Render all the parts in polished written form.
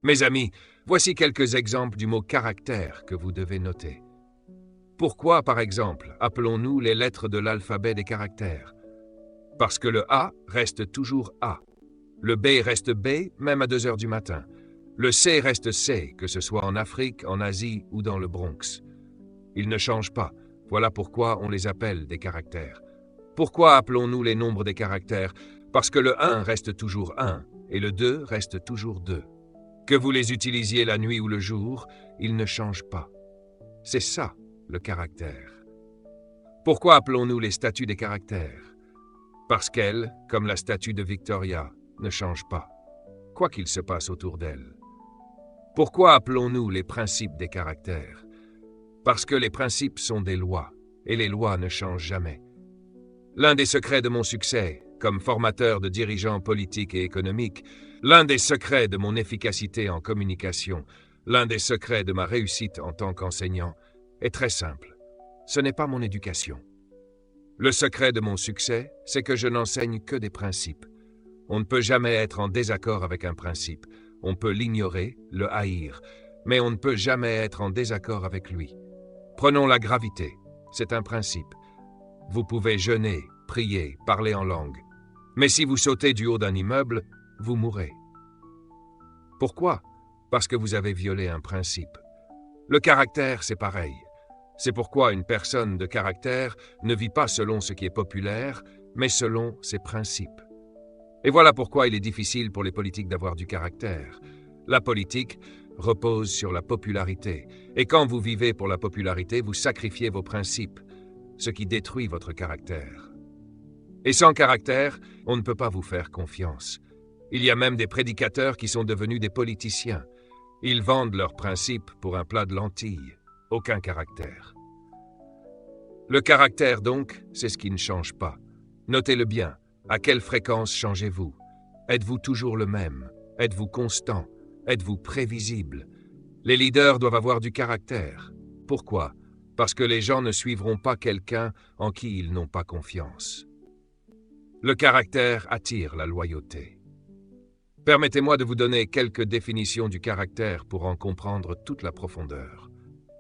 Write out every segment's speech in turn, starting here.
Mes amis, voici quelques exemples du mot caractère que vous devez noter. Pourquoi, par exemple, appelons-nous les lettres de l'alphabet des caractères? Parce que le A reste toujours A. Le B reste B, même à 2 heures du matin. Le C reste C, que ce soit en Afrique, en Asie ou dans le Bronx. Ils ne changent pas. Voilà pourquoi on les appelle des caractères. Pourquoi appelons-nous les nombres des caractères? Parce que le 1 reste toujours 1 et le 2 reste toujours 2. Que vous les utilisiez la nuit ou le jour, ils ne changent pas. C'est ça, le caractère. Pourquoi appelons-nous les statues des caractères? Parce qu'elles, comme la statue de Victoria, ne changent pas, quoi qu'il se passe autour d'elle. Pourquoi appelons-nous les principes des caractères? Parce que les principes sont des lois, et les lois ne changent jamais. L'un des secrets de mon succès, comme formateur de dirigeants politiques et économiques, l'un des secrets de mon efficacité en communication, l'un des secrets de ma réussite en tant qu'enseignant, est très simple. Ce n'est pas mon éducation. Le secret de mon succès, c'est que je n'enseigne que des principes. On ne peut jamais être en désaccord avec un principe. On peut l'ignorer, le haïr, mais on ne peut jamais être en désaccord avec lui. Prenons la gravité, c'est un principe. Vous pouvez jeûner, prier, parler en langue. Mais si vous sautez du haut d'un immeuble, vous mourrez. Pourquoi? Parce que vous avez violé un principe. Le caractère, c'est pareil. C'est pourquoi une personne de caractère ne vit pas selon ce qui est populaire, mais selon ses principes. Et voilà pourquoi il est difficile pour les politiques d'avoir du caractère. La politique repose sur la popularité. Et quand vous vivez pour la popularité, vous sacrifiez vos principes, ce qui détruit votre caractère. Et sans caractère, on ne peut pas vous faire confiance. Il y a même des prédicateurs qui sont devenus des politiciens. Ils vendent leurs principes pour un plat de lentilles. Aucun caractère. Le caractère, donc, c'est ce qui ne change pas. Notez-le bien. À quelle fréquence changez-vous? Êtes-vous toujours le même? Êtes-vous constant? Êtes-vous prévisible? Les leaders doivent avoir du caractère. Pourquoi? Parce que les gens ne suivront pas quelqu'un en qui ils n'ont pas confiance. Le caractère attire la loyauté. Permettez-moi de vous donner quelques définitions du caractère pour en comprendre toute la profondeur.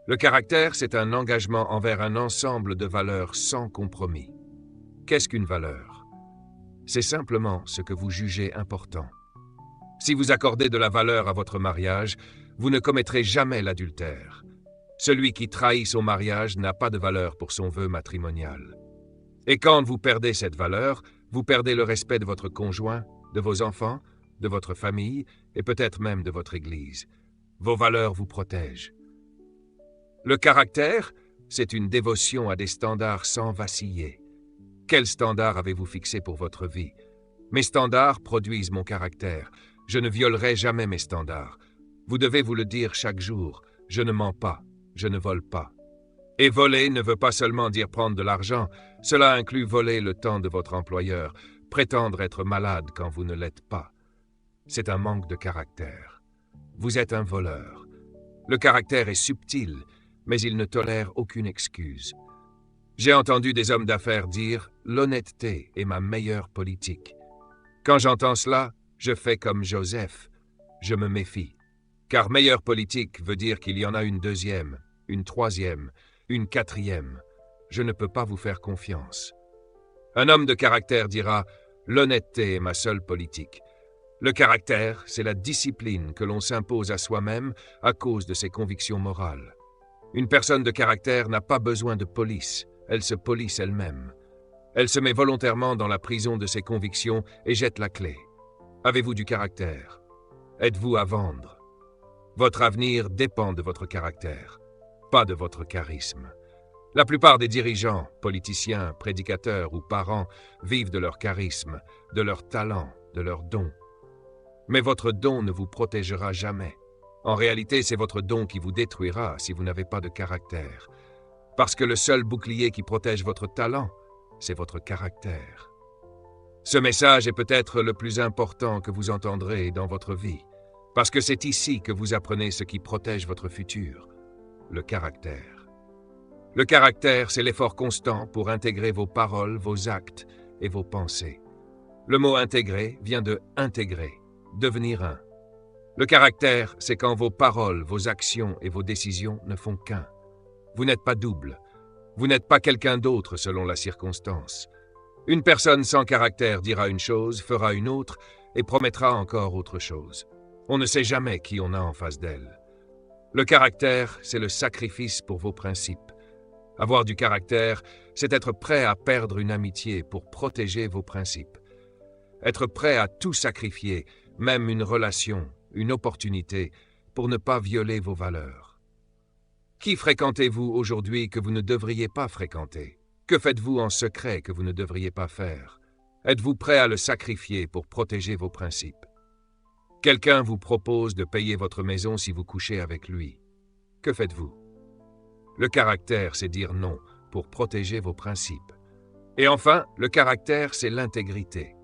Le caractère, c'est un engagement envers un ensemble de valeurs sans compromis. Qu'est-ce qu'une valeur? C'est simplement ce que vous jugez important. Si vous accordez de la valeur à votre mariage, vous ne commettrez jamais l'adultère. Celui qui trahit son mariage n'a pas de valeur pour son vœu matrimonial. Et quand vous perdez cette valeur, vous perdez le respect de votre conjoint, de vos enfants, de votre famille et peut-être même de votre Église. Vos valeurs vous protègent. Le caractère, c'est une dévotion à des standards sans vaciller. Quels standards avez-vous fixés pour votre vie? Mes standards produisent mon caractère. Je ne violerai jamais mes standards. Vous devez vous le dire chaque jour. Je ne mens pas, je ne vole pas. Et voler ne veut pas seulement dire prendre de l'argent. Cela inclut voler le temps de votre employeur, prétendre être malade quand vous ne l'êtes pas. C'est un manque de caractère. Vous êtes un voleur. Le caractère est subtil, mais il ne tolère aucune excuse. J'ai entendu des hommes d'affaires dire « l'honnêteté est ma meilleure politique ». Quand j'entends cela, je fais comme Joseph, je me méfie. Car meilleure politique veut dire qu'il y en a une deuxième, une troisième, une quatrième. Je ne peux pas vous faire confiance. Un homme de caractère dira « l'honnêteté est ma seule politique ». Le caractère, c'est la discipline que l'on s'impose à soi-même à cause de ses convictions morales. Une personne de caractère n'a pas besoin de police. Elle se police elle-même. Elle se met volontairement dans la prison de ses convictions et jette la clé. Avez-vous du caractère? Êtes-vous à vendre? Votre avenir dépend de votre caractère, pas de votre charisme. La plupart des dirigeants, politiciens, prédicateurs ou parents vivent de leur charisme, de leur talent, de leur don. Mais votre don ne vous protégera jamais. En réalité, c'est votre don qui vous détruira si vous n'avez pas de caractère. Parce que le seul bouclier qui protège votre talent, c'est votre caractère. Ce message est peut-être le plus important que vous entendrez dans votre vie, parce que c'est ici que vous apprenez ce qui protège votre futur, le caractère. Le caractère, c'est l'effort constant pour intégrer vos paroles, vos actes et vos pensées. Le mot « intégrer » vient de « intégrer », devenir un. Le caractère, c'est quand vos paroles, vos actions et vos décisions ne font qu'un. Vous n'êtes pas double. Vous n'êtes pas quelqu'un d'autre selon la circonstance. Une personne sans caractère dira une chose, fera une autre et promettra encore autre chose. On ne sait jamais qui on a en face d'elle. Le caractère, c'est le sacrifice pour vos principes. Avoir du caractère, c'est être prêt à perdre une amitié pour protéger vos principes. Être prêt à tout sacrifier, même une relation, une opportunité, pour ne pas violer vos valeurs. Qui fréquentez-vous aujourd'hui que vous ne devriez pas fréquenter? Que faites-vous en secret que vous ne devriez pas faire? Êtes-vous prêt à le sacrifier pour protéger vos principes? Quelqu'un vous propose de payer votre maison si vous couchez avec lui. Que faites-vous? Le caractère, c'est dire non pour protéger vos principes. Et enfin, le caractère, c'est l'intégrité.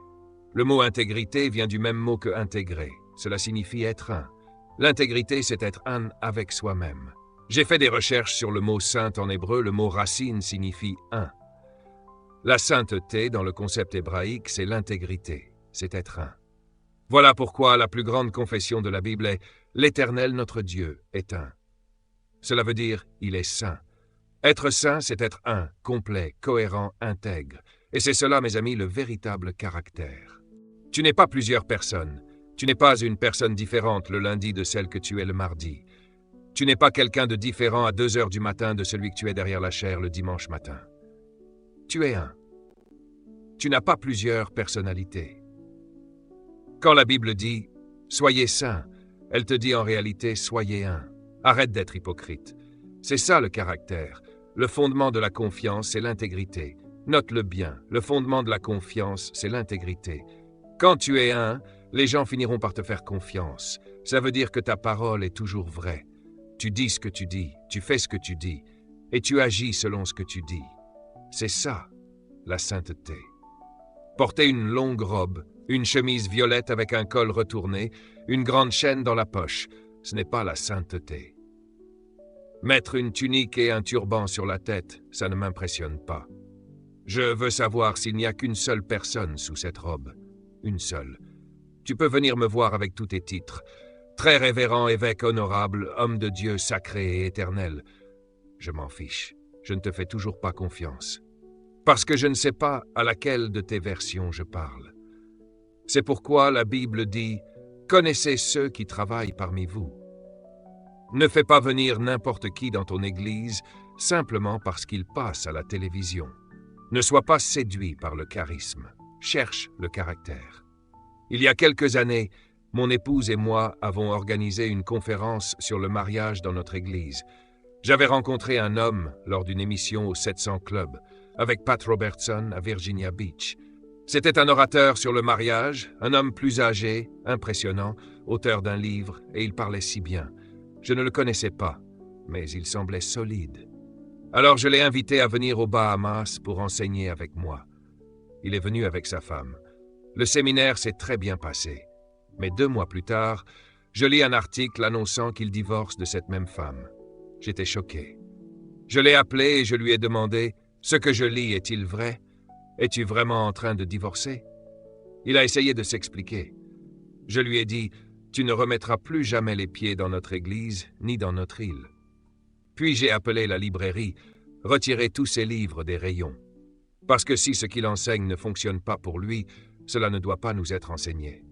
Le mot intégrité vient du même mot que intégrer. Cela signifie être un. L'intégrité, c'est être un avec soi-même. J'ai fait des recherches sur le mot saint en hébreu. Le mot racine signifie un. La sainteté, dans le concept hébraïque, c'est l'intégrité, c'est être un. Voilà pourquoi la plus grande confession de la Bible est « L'Éternel notre Dieu est un ». Cela veut dire « il est saint ». Être saint, c'est être un, complet, cohérent, intègre. Et c'est cela, mes amis, le véritable caractère. Tu n'es pas plusieurs personnes. Tu n'es pas une personne différente le lundi de celle que tu es le mardi. Tu n'es pas quelqu'un de différent à 2 heures du matin de celui que tu es derrière la chaire le dimanche matin. Tu es un. Tu n'as pas plusieurs personnalités. Quand la Bible dit « Soyez saints », elle te dit en réalité « Soyez un ». Arrête d'être hypocrite. C'est ça le caractère. Le fondement de la confiance, c'est l'intégrité. Note-le bien, le fondement de la confiance, c'est l'intégrité. Quand tu es un, les gens finiront par te faire confiance. Ça veut dire que ta parole est toujours vraie. Tu dis ce que tu dis, tu fais ce que tu dis, et tu agis selon ce que tu dis. C'est ça, la sainteté. Porter une longue robe, une chemise violette avec un col retourné, une grande chaîne dans la poche, ce n'est pas la sainteté. Mettre une tunique et un turban sur la tête, ça ne m'impressionne pas. Je veux savoir s'il n'y a qu'une seule personne sous cette robe. Une seule. Tu peux venir me voir avec tous tes titres. Très révérend évêque honorable, homme de Dieu sacré et éternel. Je m'en fiche. Je ne te fais toujours pas confiance. Parce que je ne sais pas à laquelle de tes versions je parle. C'est pourquoi la Bible dit « Connaissez ceux qui travaillent parmi vous ». Ne fais pas venir n'importe qui dans ton église simplement parce qu'il passe à la télévision. Ne sois pas séduit par le charisme. Cherche le caractère. Il y a quelques années, mon épouse et moi avons organisé une conférence sur le mariage dans notre église. J'avais rencontré un homme lors d'une émission au 700 Club avec Pat Robertson à Virginia Beach. C'était un orateur sur le mariage, un homme plus âgé, impressionnant, auteur d'un livre, et il parlait si bien. Je ne le connaissais pas, mais il semblait solide. Alors je l'ai invité à venir aux Bahamas pour enseigner avec moi. Il est venu avec sa femme. Le séminaire s'est très bien passé. Mais 2 mois plus tard, je lis un article annonçant qu'il divorce de cette même femme. J'étais choqué. Je l'ai appelé et je lui ai demandé « Ce que je lis est-il vrai? Es-tu vraiment en train de divorcer ?» Il a essayé de s'expliquer. Je lui ai dit « Tu ne remettras plus jamais les pieds dans notre église ni dans notre île. » Puis j'ai appelé la librairie, retiré tous ses livres des rayons. Parce que si ce qu'il enseigne ne fonctionne pas pour lui, cela ne doit pas nous être enseigné.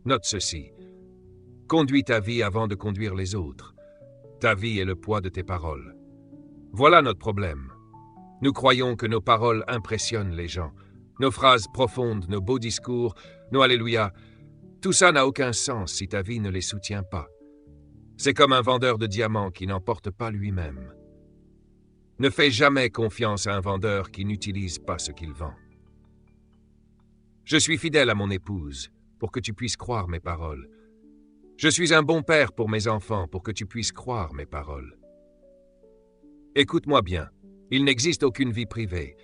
Note ceci. Conduis ta vie avant de conduire les autres. Ta vie est le poids de tes paroles. Voilà notre problème. Nous croyons que nos paroles impressionnent les gens. Nos phrases profondes, nos beaux discours, nos alléluia. Tout ça n'a aucun sens si ta vie ne les soutient pas. C'est comme un vendeur de diamants qui n'en porte pas lui-même. Ne fais jamais confiance à un vendeur qui n'utilise pas ce qu'il vend. Je suis fidèle à mon épouse pour que tu puisses croire mes paroles. Je suis un bon père pour mes enfants pour que tu puisses croire mes paroles. Écoute-moi bien, il n'existe aucune vie privée,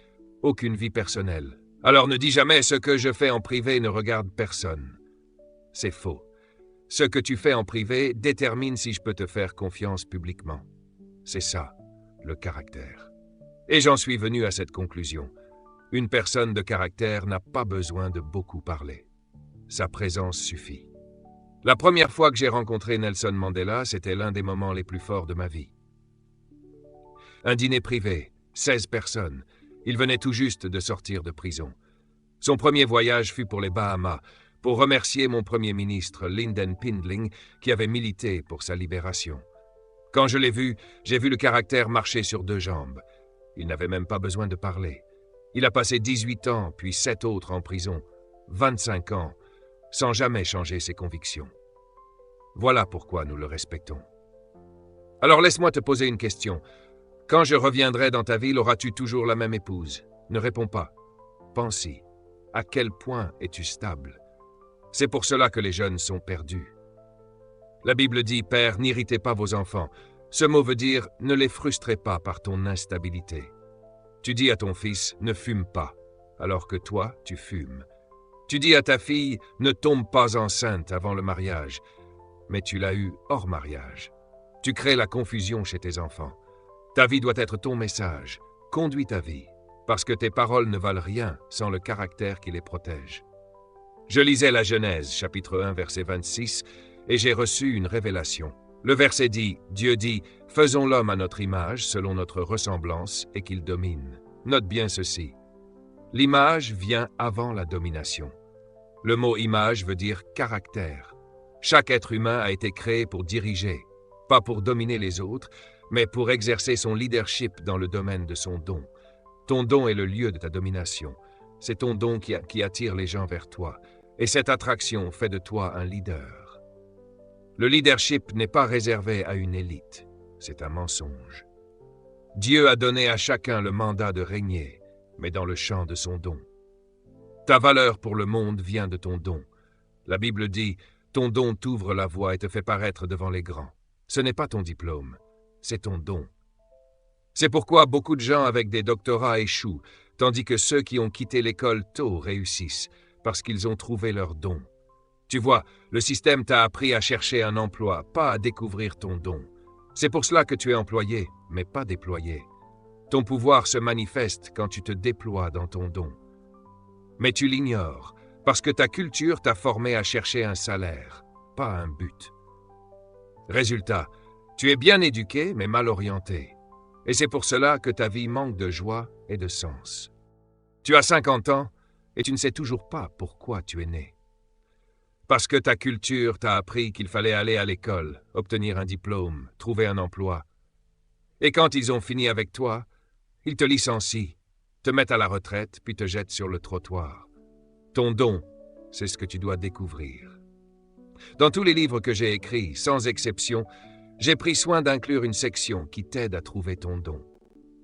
aucune vie personnelle. Alors ne dis jamais ce que je fais en privé ne regarde personne. C'est faux. Ce que tu fais en privé détermine si je peux te faire confiance publiquement. C'est ça, le caractère. Et j'en suis venu à cette conclusion. Une personne de caractère n'a pas besoin de beaucoup parler. Sa présence suffit. La première fois que j'ai rencontré Nelson Mandela, c'était l'un des moments les plus forts de ma vie. Un dîner privé, 16 personnes. Il venait tout juste de sortir de prison. Son premier voyage fut pour les Bahamas, pour remercier mon premier ministre, Lynden Pindling, qui avait milité pour sa libération. Quand je l'ai vu, j'ai vu le caractère marcher sur deux jambes. Il n'avait même pas besoin de parler. Il a passé 18 ans, puis 7 autres en prison, 25 ans, sans jamais changer ses convictions. Voilà pourquoi nous le respectons. Alors laisse-moi te poser une question. Quand je reviendrai dans ta ville, auras-tu toujours la même épouse? Ne réponds pas. Pense-y. À quel point es-tu stable? C'est pour cela que les jeunes sont perdus. La Bible dit, « Père, n'irritez pas vos enfants ». Ce mot veut dire, « Ne les frustrez pas par ton instabilité ». Tu dis à ton fils, « Ne fume pas », alors que toi, tu fumes. Tu dis à ta fille, « Ne tombe pas enceinte avant le mariage », mais tu l'as eu hors mariage. Tu crées la confusion chez tes enfants. Ta vie doit être ton message. Conduis ta vie, parce que tes paroles ne valent rien sans le caractère qui les protège. Je lisais la Genèse, chapitre 1, verset 26, et j'ai reçu une révélation. Le verset dit, Dieu dit, « Faisons l'homme à notre image, selon notre ressemblance, et qu'il domine. » Note bien ceci. L'image vient avant la domination. Le mot image veut dire caractère. Chaque être humain a été créé pour diriger, pas pour dominer les autres, mais pour exercer son leadership dans le domaine de son don. Ton don est le lieu de ta domination. C'est ton don qui attire les gens vers toi, et cette attraction fait de toi un leader. Le leadership n'est pas réservé à une élite, c'est un mensonge. Dieu a donné à chacun le mandat de régner, mais dans le champ de son don. Ta valeur pour le monde vient de ton don. La Bible dit, ton don t'ouvre la voie et te fait paraître devant les grands. Ce n'est pas ton diplôme, c'est ton don. C'est pourquoi beaucoup de gens avec des doctorats échouent, tandis que ceux qui ont quitté l'école tôt réussissent, parce qu'ils ont trouvé leur don. Tu vois, le système t'a appris à chercher un emploi, pas à découvrir ton don. C'est pour cela que tu es employé, mais pas déployé. Ton pouvoir se manifeste quand tu te déploies dans ton don. Mais tu l'ignores, parce que ta culture t'a formé à chercher un salaire, pas un but. Résultat, tu es bien éduqué, mais mal orienté. Et c'est pour cela que ta vie manque de joie et de sens. Tu as 50 ans et tu ne sais toujours pas pourquoi tu es né. Parce que ta culture t'a appris qu'il fallait aller à l'école, obtenir un diplôme, trouver un emploi. Et quand ils ont fini avec toi, ils te licencient, te mettent à la retraite, puis te jettent sur le trottoir. Ton don, c'est ce que tu dois découvrir. Dans tous les livres que j'ai écrits, sans exception, j'ai pris soin d'inclure une section qui t'aide à trouver ton don.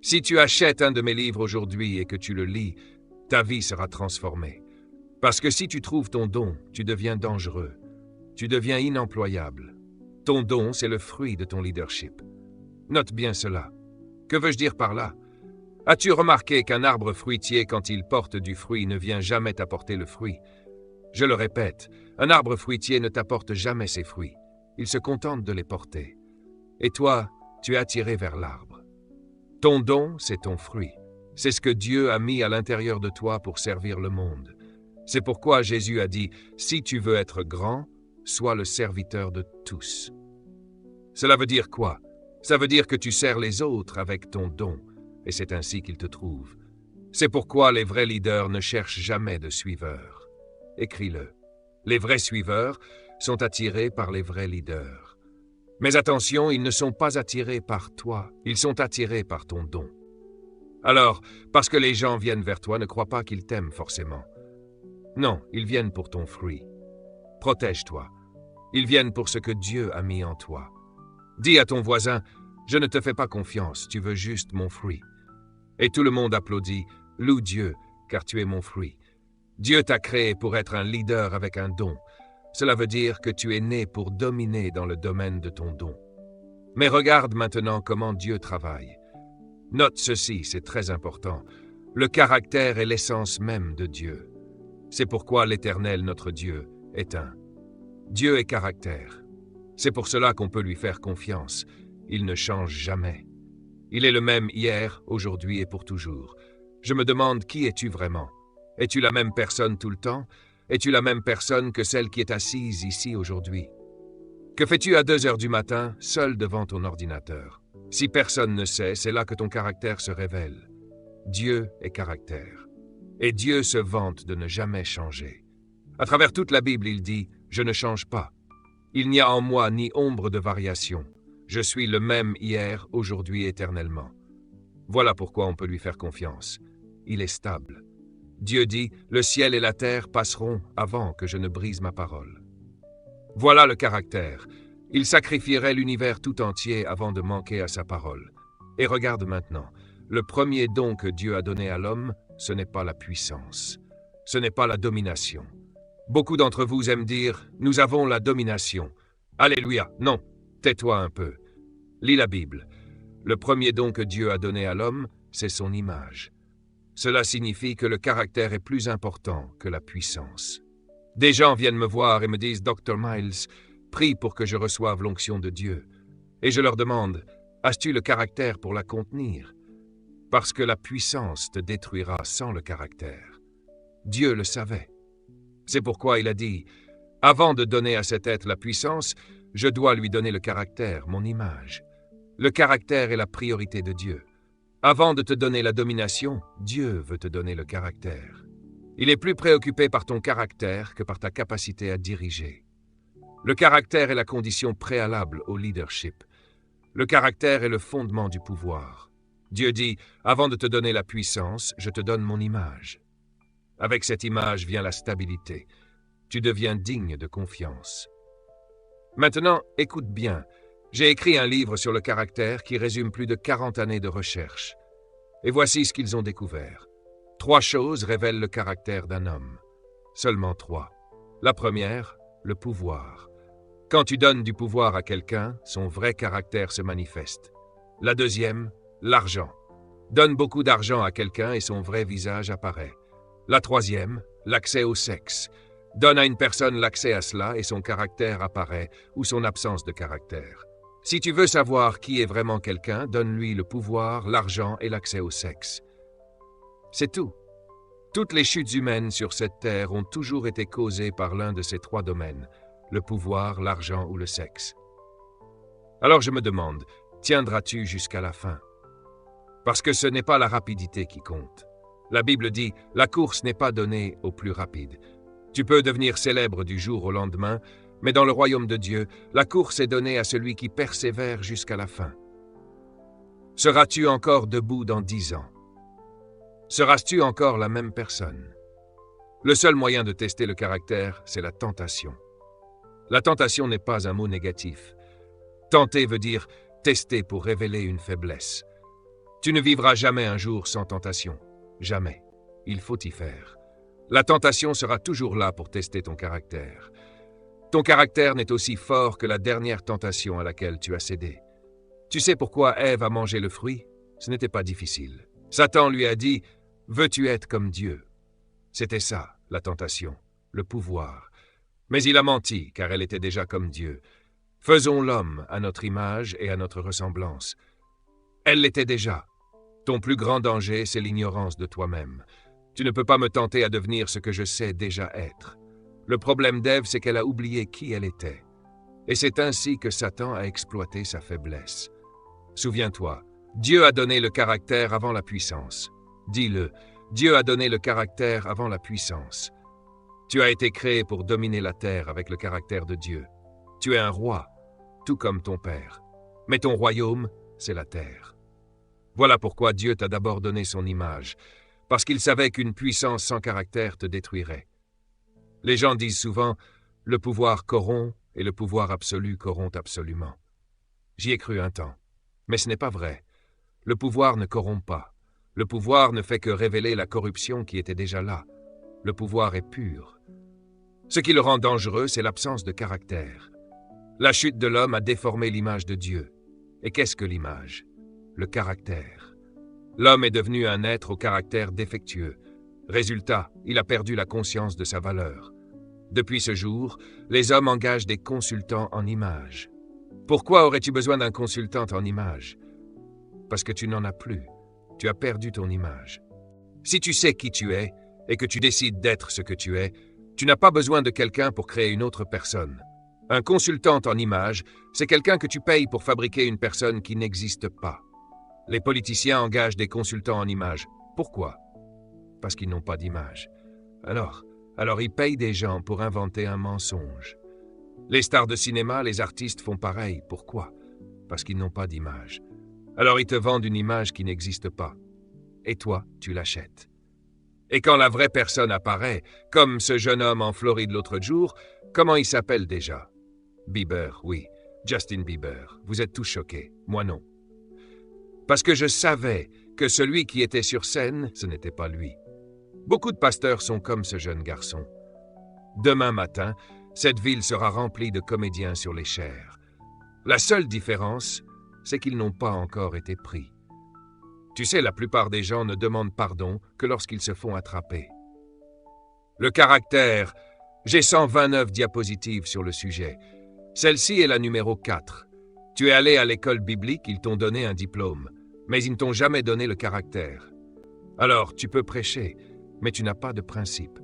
Si tu achètes un de mes livres aujourd'hui et que tu le lis, ta vie sera transformée. Parce que si tu trouves ton don, tu deviens dangereux. Tu deviens inemployable. Ton don, c'est le fruit de ton leadership. Note bien cela. Que veux-je dire par là? As-tu remarqué qu'un arbre fruitier, quand il porte du fruit, ne vient jamais t'apporter le fruit? Je le répète, un arbre fruitier ne t'apporte jamais ses fruits. Il se contente de les porter. Et toi, tu es attiré vers l'arbre. Ton don, c'est ton fruit. C'est ce que Dieu a mis à l'intérieur de toi pour servir le monde. C'est pourquoi Jésus a dit, « Si tu veux être grand, sois le serviteur de tous. » Cela veut dire quoi? Ça veut dire que tu sers les autres avec ton don, et c'est ainsi qu'ils te trouvent. C'est pourquoi les vrais leaders ne cherchent jamais de suiveurs. Écris-le. Les vrais suiveurs sont attirés par les vrais leaders. Mais attention, ils ne sont pas attirés par toi, ils sont attirés par ton don. Alors, parce que les gens viennent vers toi, ne crois pas qu'ils t'aiment forcément. Non, ils viennent pour ton fruit. Protège-toi. Ils viennent pour ce que Dieu a mis en toi. Dis à ton voisin, « Je ne te fais pas confiance, tu veux juste mon fruit. » Et tout le monde applaudit, « Loue Dieu, car tu es mon fruit. » Dieu t'a créé pour être un leader avec un don. Cela veut dire que tu es né pour dominer dans le domaine de ton don. Mais regarde maintenant comment Dieu travaille. Note ceci, c'est très important. Le caractère est l'essence même de Dieu. C'est pourquoi l'Éternel, notre Dieu, est un. Dieu est caractère. C'est pour cela qu'on peut lui faire confiance. Il ne change jamais. Il est le même hier, aujourd'hui et pour toujours. Je me demande, qui es-tu vraiment? Es-tu la même personne tout le temps? Es-tu la même personne que celle qui est assise ici aujourd'hui? Que fais-tu à 2 heures du matin, seul devant ton ordinateur? Si personne ne sait, c'est là que ton caractère se révèle. Dieu est caractère. Et Dieu se vante de ne jamais changer. À travers toute la Bible, il dit « Je ne change pas. Il n'y a en moi ni ombre de variation. Je suis le même hier, aujourd'hui, éternellement. » Voilà pourquoi on peut lui faire confiance. Il est stable. Dieu dit « Le ciel et la terre passeront avant que je ne brise ma parole. » Voilà le caractère. Il sacrifierait l'univers tout entier avant de manquer à sa parole. Et regarde maintenant, le premier don que Dieu a donné à l'homme, ce n'est pas la puissance. Ce n'est pas la domination. Beaucoup d'entre vous aiment dire « Nous avons la domination ». Alléluia, non, tais-toi un peu. Lis la Bible. Le premier don que Dieu a donné à l'homme, c'est son image. Cela signifie que le caractère est plus important que la puissance. Des gens viennent me voir et me disent « Dr. Miles, prie pour que je reçoive l'onction de Dieu. » Et je leur demande « As-tu le caractère pour la contenir ?» Parce que la puissance te détruira sans le caractère. Dieu le savait. C'est pourquoi il a dit « Avant de donner à cet être la puissance, je dois lui donner le caractère, mon image. » Le caractère est la priorité de Dieu. Avant de te donner la domination, Dieu veut te donner le caractère. Il est plus préoccupé par ton caractère que par ta capacité à diriger. Le caractère est la condition préalable au leadership. Le caractère est le fondement du pouvoir. Dieu dit « Avant de te donner la puissance, je te donne mon image. » Avec cette image vient la stabilité. Tu deviens digne de confiance. Maintenant, écoute bien. J'ai écrit un livre sur le caractère qui résume plus de 40 années de recherche. Et voici ce qu'ils ont découvert. 3 choses révèlent le caractère d'un homme. Seulement 3. La première, le pouvoir. Quand tu donnes du pouvoir à quelqu'un, son vrai caractère se manifeste. La deuxième, l'argent. Donne beaucoup d'argent à quelqu'un et son vrai visage apparaît. La troisième, l'accès au sexe. Donne à une personne l'accès à cela et son caractère apparaît, ou son absence de caractère. Si tu veux savoir qui est vraiment quelqu'un, donne-lui le pouvoir, l'argent et l'accès au sexe. C'est tout. Toutes les chutes humaines sur cette terre ont toujours été causées par l'un de ces 3 domaines, le pouvoir, l'argent ou le sexe. Alors je me demande, tiendras-tu jusqu'à la fin? Parce que ce n'est pas la rapidité qui compte. La Bible dit, la course n'est pas donnée au plus rapide. Tu peux devenir célèbre du jour au lendemain, mais dans le royaume de Dieu, la course est donnée à celui qui persévère jusqu'à la fin. Seras-tu encore debout dans 10 ans? Seras-tu encore la même personne? Le seul moyen de tester le caractère, c'est la tentation. La tentation n'est pas un mot négatif. Tenter veut dire tester pour révéler une faiblesse. Tu ne vivras jamais un jour sans tentation. Jamais. Il faut y faire. La tentation sera toujours là pour tester ton caractère. Ton caractère n'est aussi fort que la dernière tentation à laquelle tu as cédé. Tu sais pourquoi Ève a mangé le fruit? Ce n'était pas difficile. Satan lui a dit « Veux-tu être comme Dieu ?» C'était ça, la tentation, le pouvoir. Mais il a menti, car elle était déjà comme Dieu. Faisons l'homme à notre image et à notre ressemblance. Elle l'était déjà. Ton plus grand danger, c'est l'ignorance de toi-même. Tu ne peux pas me tenter à devenir ce que je sais déjà être. Le problème d'Ève, c'est qu'elle a oublié qui elle était. Et c'est ainsi que Satan a exploité sa faiblesse. Souviens-toi, Dieu a donné le caractère avant la puissance. Dis-le, Dieu a donné le caractère avant la puissance. Tu as été créé pour dominer la terre avec le caractère de Dieu. Tu es un roi, tout comme ton père. Mais ton royaume, c'est la terre. Voilà pourquoi Dieu t'a d'abord donné son image, parce qu'il savait qu'une puissance sans caractère te détruirait. Les gens disent souvent « le pouvoir corrompt et le pouvoir absolu corrompt absolument ». J'y ai cru un temps, mais ce n'est pas vrai. Le pouvoir ne corrompt pas. Le pouvoir ne fait que révéler la corruption qui était déjà là. Le pouvoir est pur. Ce qui le rend dangereux, c'est l'absence de caractère. La chute de l'homme a déformé l'image de Dieu. Et qu'est-ce que l'image? Le caractère. L'homme est devenu un être au caractère défectueux. Résultat, il a perdu la conscience de sa valeur. Depuis ce jour, les hommes engagent des consultants en images. Pourquoi aurais-tu besoin d'un consultant en image? Parce que tu n'en as plus. Tu as perdu ton image. Si tu sais qui tu es et que tu décides d'être ce que tu Tu n'as pas besoin de quelqu'un pour créer une autre personne. Un consultant en images, c'est quelqu'un que tu payes pour fabriquer une personne qui n'existe pas. Les politiciens engagent des consultants en images. Pourquoi? Parce qu'ils n'ont pas d'image. Alors ils payent des gens pour inventer un mensonge. Les stars de cinéma, les artistes font pareil. Pourquoi? Parce qu'ils n'ont pas d'image. Alors ils te vendent une image qui n'existe pas. Et toi, tu l'achètes. Et quand la vraie personne apparaît, comme ce jeune homme en Floride l'autre jour, comment il s'appelle déjà? Bieber, oui, Justin Bieber. Vous êtes tous choqués, moi non. Parce que je savais que celui qui était sur scène, ce n'était pas lui. Beaucoup de pasteurs sont comme ce jeune garçon. Demain matin, cette ville sera remplie de comédiens sur les chairs. La seule différence, c'est qu'ils n'ont pas encore été pris. Tu sais, la plupart des gens ne demandent pardon que lorsqu'ils se font attraper. Le caractère, j'ai 129 diapositives sur le sujet. Celle-ci est la numéro 4. Tu es allé à l'école biblique, ils t'ont donné un diplôme, mais ils ne t'ont jamais donné le caractère. Alors, tu peux prêcher, mais tu n'as pas de principe.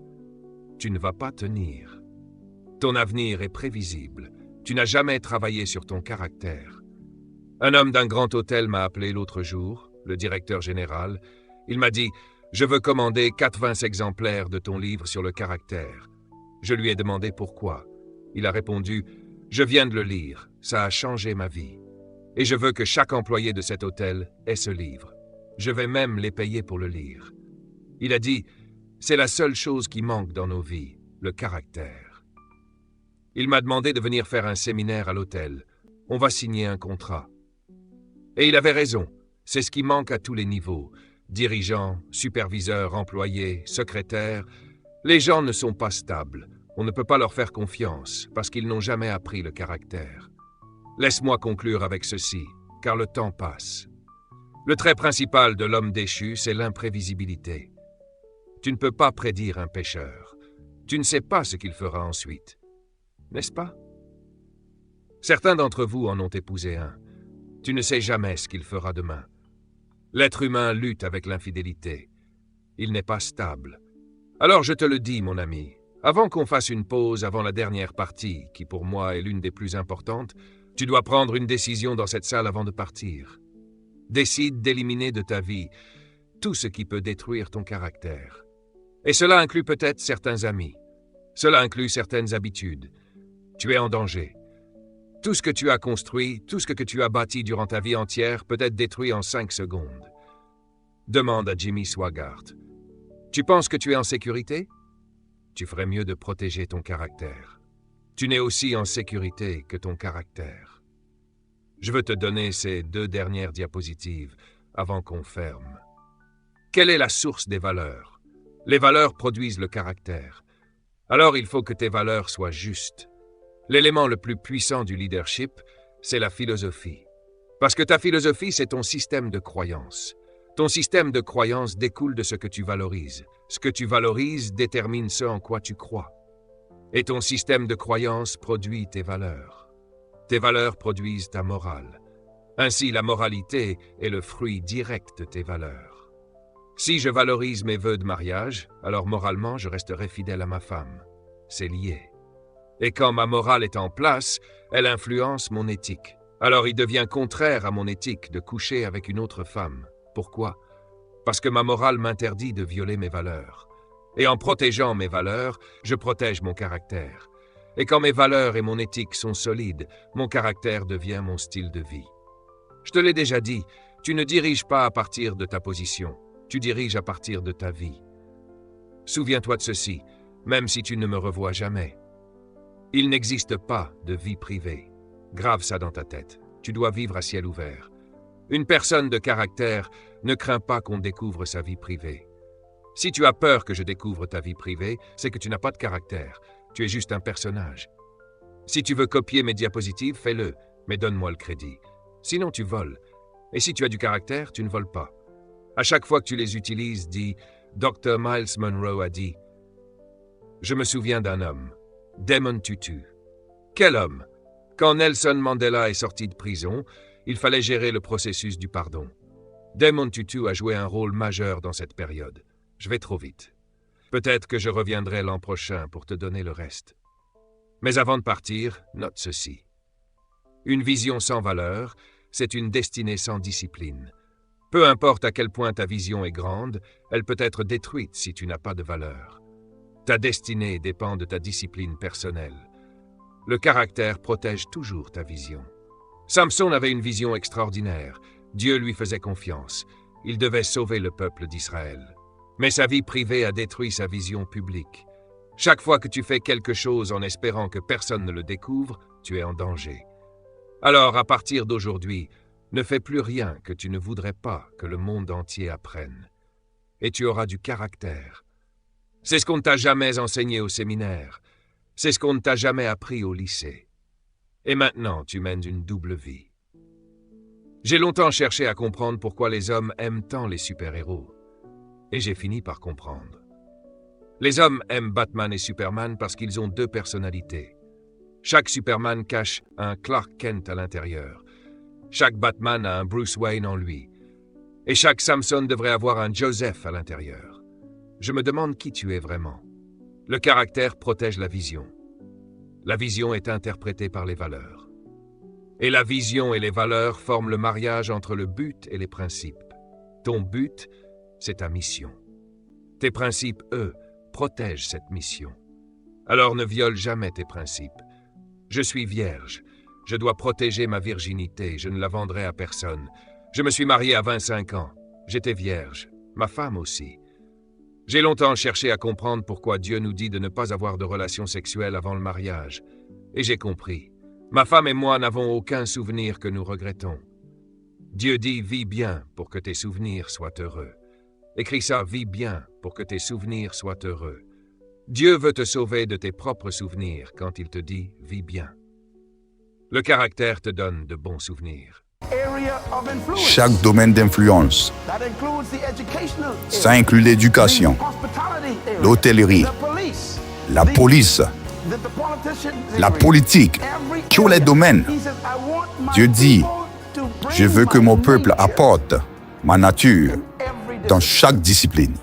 Tu ne vas pas tenir. Ton avenir est prévisible. Tu n'as jamais travaillé sur ton caractère. Un homme d'un grand hôtel m'a appelé l'autre jour, le directeur général. Il m'a dit « Je veux commander 80 exemplaires de ton livre sur le caractère. » Je lui ai demandé pourquoi. Il a répondu « Je viens de le lire, ça a changé ma vie. Et je veux que chaque employé de cet hôtel ait ce livre. Je vais même les payer pour le lire. » Il a dit « C'est la seule chose qui manque dans nos vies, le caractère. » Il m'a demandé de venir faire un séminaire à l'hôtel. On va signer un contrat. Et il avait raison. C'est ce qui manque à tous les niveaux. Dirigeants, superviseurs, employés, secrétaires. Les gens ne sont pas stables. On ne peut pas leur faire confiance parce qu'ils n'ont jamais appris le caractère. Laisse-moi conclure avec ceci, car le temps passe. Le trait principal de l'homme déchu, c'est l'imprévisibilité. Tu ne peux pas prédire un pécheur. Tu ne sais pas ce qu'il fera ensuite. N'est-ce pas? Certains d'entre vous en ont épousé un. Tu ne sais jamais ce qu'il fera demain. L'être humain lutte avec l'infidélité. Il n'est pas stable. Alors je te le dis, mon ami, avant qu'on fasse une pause avant la dernière partie, qui pour moi est l'une des plus importantes, tu dois prendre une décision dans cette salle avant de partir. Décide d'éliminer de ta vie tout ce qui peut détruire ton caractère. Et cela inclut peut-être certains amis. Cela inclut certaines habitudes. Tu es en danger. Tout ce que tu as construit, tout ce que tu as bâti durant ta vie entière peut être détruit en 5 secondes. Demande à Jimmy Swaggart. Tu penses que tu es en sécurité? Tu ferais mieux de protéger ton caractère. Tu n'es aussi en sécurité que ton caractère. Je veux te donner ces 2 dernières diapositives avant qu'on ferme. Quelle est la source des valeurs? Les valeurs produisent le caractère. Alors il faut que tes valeurs soient justes. L'élément le plus puissant du leadership, c'est la philosophie. Parce que ta philosophie, c'est ton système de croyance. Ton système de croyance découle de ce que tu valorises. Ce que tu valorises détermine ce en quoi tu crois. Et ton système de croyance produit tes valeurs. Tes valeurs produisent ta morale. Ainsi, la moralité est le fruit direct de tes valeurs. Si je valorise mes vœux de mariage, alors moralement, je resterai fidèle à ma femme. C'est lié. Et quand ma morale est en place, elle influence mon éthique. Alors il devient contraire à mon éthique de coucher avec une autre femme. Pourquoi? Parce que ma morale m'interdit de violer mes valeurs. Et en protégeant mes valeurs, je protège mon caractère. Et quand mes valeurs et mon éthique sont solides, mon caractère devient mon style de vie. Je te l'ai déjà dit, tu ne diriges pas à partir de ta position, tu diriges à partir de ta vie. Souviens-toi de ceci, même si tu ne me revois jamais. Il n'existe pas de vie privée. Grave ça dans ta tête. Tu dois vivre à ciel ouvert. Une personne de caractère ne craint pas qu'on découvre sa vie privée. Si tu as peur que je découvre ta vie privée, c'est que tu n'as pas de caractère. Tu es juste un personnage. Si tu veux copier mes diapositives, fais-le, mais donne-moi le crédit. Sinon, tu voles. Et si tu as du caractère, tu ne voles pas. À chaque fois que tu les utilises, dis « Dr. Miles Monroe a dit ». Je me souviens d'un homme. Desmond Tutu. Quel homme! Quand Nelson Mandela est sorti de prison, il fallait gérer le processus du pardon. Desmond Tutu a joué un rôle majeur dans cette période. Je vais trop vite. Peut-être que je reviendrai l'an prochain pour te donner le reste. Mais avant de partir, note ceci. Une vision sans valeur, c'est une destinée sans discipline. Peu importe à quel point ta vision est grande, elle peut être détruite si tu n'as pas de valeur. Ta destinée dépend de ta discipline personnelle. Le caractère protège toujours ta vision. Samson avait une vision extraordinaire. Dieu lui faisait confiance. Il devait sauver le peuple d'Israël. Mais sa vie privée a détruit sa vision publique. Chaque fois que tu fais quelque chose en espérant que personne ne le découvre, tu es en danger. Alors, à partir d'aujourd'hui, ne fais plus rien que tu ne voudrais pas que le monde entier apprenne. Et tu auras du caractère. C'est ce qu'on ne t'a jamais enseigné au séminaire. C'est ce qu'on ne t'a jamais appris au lycée. Et maintenant, tu mènes une double vie. J'ai longtemps cherché à comprendre pourquoi les hommes aiment tant les super-héros. Et j'ai fini par comprendre. Les hommes aiment Batman et Superman parce qu'ils ont deux personnalités. Chaque Superman cache un Clark Kent à l'intérieur. Chaque Batman a un Bruce Wayne en lui. Et chaque Samson devrait avoir un Joseph à l'intérieur. Je me demande qui tu es vraiment. Le caractère protège la vision. La vision est interprétée par les valeurs. Et la vision et les valeurs forment le mariage entre le but et les principes. Ton but, c'est ta mission. Tes principes, eux, protègent cette mission. Alors ne viole jamais tes principes. Je suis vierge. Je dois protéger ma virginité. Je ne la vendrai à personne. Je me suis marié à 25 ans. J'étais vierge. Ma femme aussi. J'ai longtemps cherché à comprendre pourquoi Dieu nous dit de ne pas avoir de relations sexuelles avant le mariage. Et j'ai compris. Ma femme et moi n'avons aucun souvenir que nous regrettons. Dieu dit « vis bien pour que tes souvenirs soient heureux ». Écris ça « vis bien pour que tes souvenirs soient heureux ». Dieu veut te sauver de tes propres souvenirs quand il te dit « vis bien ». Le caractère te donne de bons souvenirs. Chaque domaine d'influence. Ça inclut l'éducation, l'hôtellerie, la police, la politique, tous les domaines. Dieu dit, je veux que mon peuple apporte ma nature dans chaque discipline.